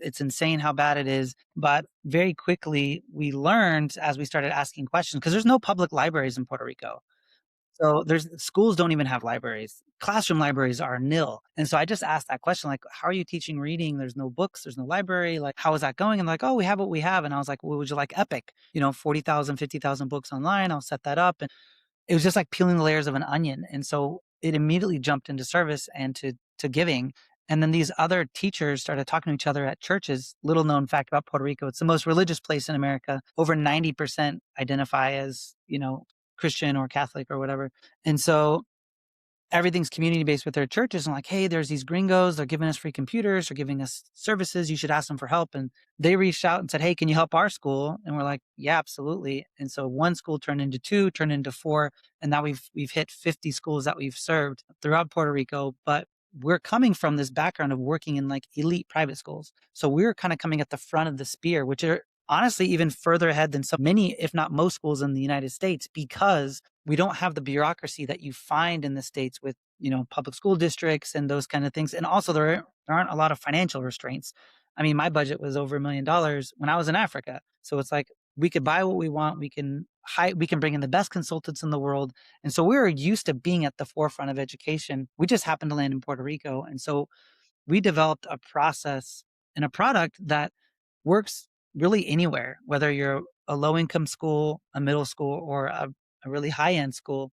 It's insane how bad it is. But very quickly, we learned as we started asking questions because there's no public libraries in Puerto Rico. So there's schools don't even have libraries. Classroom libraries are nil. And so I just asked that question, like, how are you teaching reading? There's no books, there's no library. Like, how is that going? And like, oh, we have what we have. And I was like, well, would you like Epic? 40,000, 50,000 books online. I'll set that up. And it was just like peeling the layers of an onion. And so it immediately jumped into service and to giving. And then these other teachers started talking to each other at churches. Little known fact about Puerto Rico, it's the most religious place in America. Over 90% identify as, Christian or Catholic or whatever. And so everything's community based with their churches and like, hey, there's these gringos, they're giving us free computers, they're giving us services, you should ask them for help. And they reached out and said, hey, can you help our school? And we're like, yeah, absolutely. And so one school turned into two, turned into four, and now we've hit 50 schools that we've served throughout Puerto Rico. But we're coming from this background of working in like elite private schools. So we're kind of coming at the front of the spear, which are honestly even further ahead than so many, if not most schools in the United States, because we don't have the bureaucracy that you find in the States with, public school districts and those kind of things. And also there aren't a lot of financial restraints. I mean, my budget was over $1 million when I was in Africa. So it's like we could buy what we want. We can bring in the best consultants in the world. And so we were used to being at the forefront of education. We just happened to land in Puerto Rico. And so we developed a process and a product that works really anywhere, whether you're a low income school, a middle school, or a really high end school.